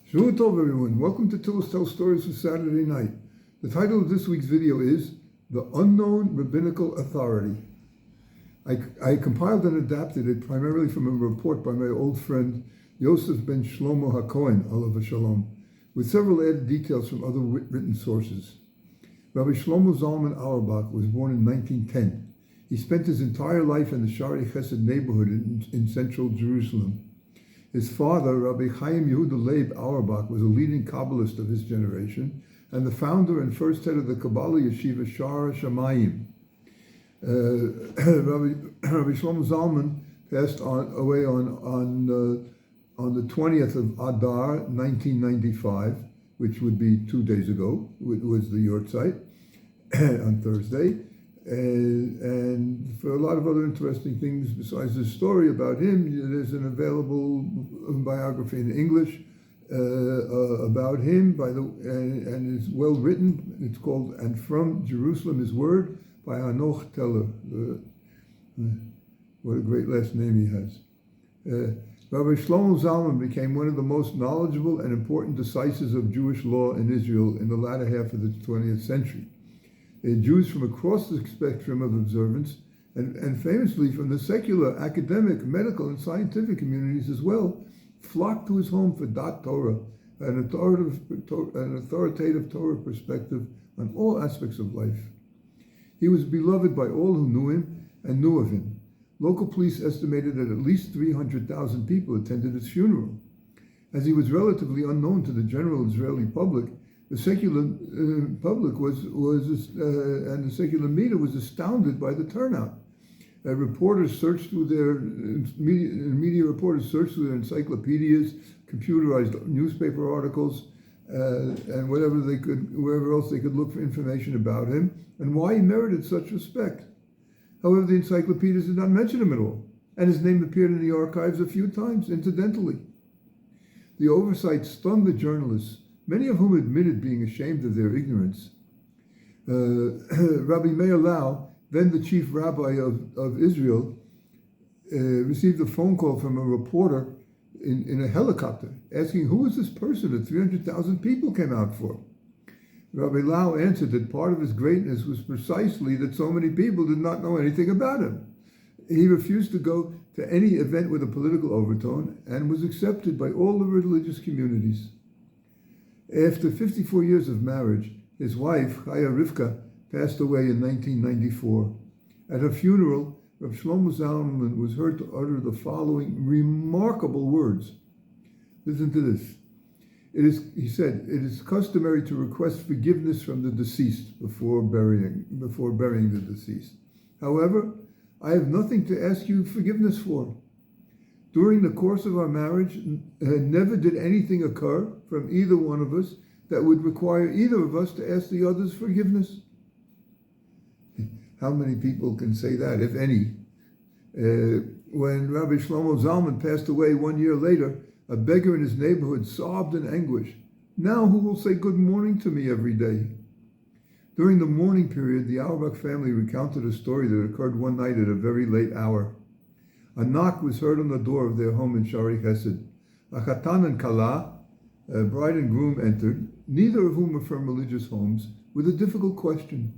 Shalom Tov, everyone. Welcome to Tillis Tell Stories for Saturday night. The title of this week's video is The Unknown Rabbinical Authority. I compiled and adapted it primarily from a report by my old friend Yosef ben Shlomo HaKohen, Alav Shalom, with several added details from other written sources. Rabbi Shlomo Zalman Auerbach was born in 1910. He spent his entire life in the Shari Chesed neighborhood in central Jerusalem. His father, Rabbi Chaim Yehuda Leib Auerbach, was a leading Kabbalist of his generation and the founder and first head of the Kabbalah yeshiva Shara Shamayim. Rabbi Shlomo Zalman passed away on the 20th of Adar, 1995, which would be 2 days ago. It was the Yortzeit on Thursday. And for a lot of other interesting things besides the story about him, there's an available biography in English about him and it's well written. It's called "And From Jerusalem His Word" by Hanoch Teller. What a great last name he has. Rabbi Shlomo Zalman became one of the most knowledgeable and important decisors of Jewish law in Israel in the latter half of the 20th century. Jews from across the spectrum of observance, and famously from the secular, academic, medical, and scientific communities as well, flocked to his home for Dat Torah, an authoritative Torah perspective on all aspects of life. He was beloved by all who knew him and knew of him. Local police estimated that at least 300,000 people attended his funeral. As he was relatively unknown to the general Israeli public, the secular public and the secular media was astounded by the turnout. Media reporters searched through their encyclopedias, computerized newspaper articles, and wherever else they could look for information about him and why he merited such respect. However, the encyclopedias did not mention him at all, and his name appeared in the archives a few times, incidentally. The oversight stunned the journalists, many of whom admitted being ashamed of their ignorance. Rabbi Meir Lau, then the chief rabbi of Israel, received a phone call from a reporter in a helicopter asking, "Who is this person that 300,000 people came out for?" Rabbi Lau answered that part of his greatness was precisely that so many people did not know anything about him. He refused to go to any event with a political overtone and was accepted by all the religious communities. After 54 years of marriage, his wife, Chaya Rivka, passed away in 1994. At her funeral, Rabbi Shlomo Zalman was heard to utter the following remarkable words. Listen to this. He said, "It is customary to request forgiveness from the deceased before burying the deceased. However, I have nothing to ask you forgiveness for. During the course of our marriage, never did anything occur from either one of us that would require either of us to ask the other's forgiveness." How many people can say that, if any? When Rabbi Shlomo Zalman passed away 1 year later, a beggar in his neighborhood sobbed in anguish. "Now who will say good morning to me every day?" During the mourning period, the Auerbach family recounted a story that occurred one night at a very late hour. A knock was heard on the door of their home in Shari Chesed. A chatan and kala, a bride and groom, entered, neither of whom were from religious homes, with a difficult question.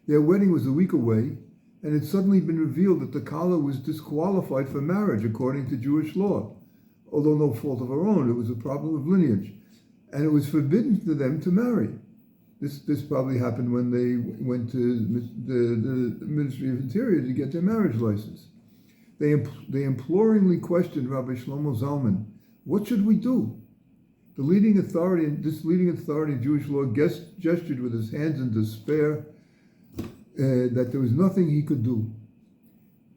Their wedding was a week away, and it had suddenly been revealed that the kala was disqualified for marriage according to Jewish law. Although no fault of her own, it was a problem of lineage, and it was forbidden to them to marry. This probably happened when they went to the Ministry of Interior to get their marriage license. They imploringly questioned Rabbi Shlomo Zalman, "What should we do?" This leading authority in Jewish law gestured with his hands in despair that there was nothing he could do.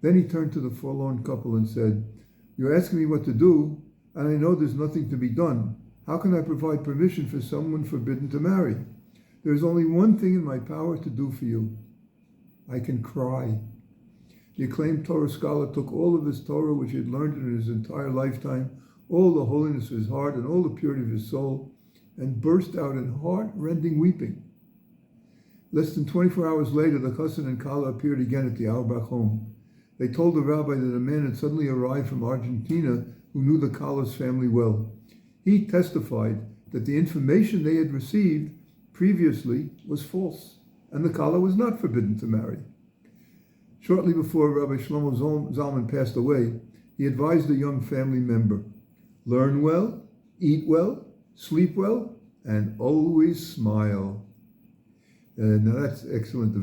Then he turned to the forlorn couple and said, "You're asking me what to do, and I know there's nothing to be done. How can I provide permission for someone forbidden to marry? There's only one thing in my power to do for you. I can cry." The acclaimed Torah scholar took all of his Torah, which he had learned in his entire lifetime, all the holiness of his heart and all the purity of his soul, and burst out in heart-rending weeping. Less than 24 hours later, the chassan and kala appeared again at the Auerbach home. They told the rabbi that a man had suddenly arrived from Argentina who knew the kala's family well. He testified that the information they had received previously was false, and the Kala was not forbidden to marry. Shortly before Rabbi Shlomo Zalman passed away, he advised a young family member, learn well, eat well, sleep well, and always smile. Now that's excellent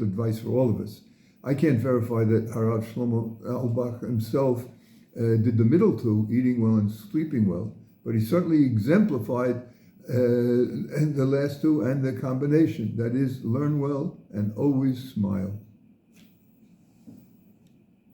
advice for all of us. I can't verify that Rabbi Shlomo Auerbach himself did the middle two, eating well and sleeping well, but he certainly exemplified the last two and the combination, that is, learn well and always smile.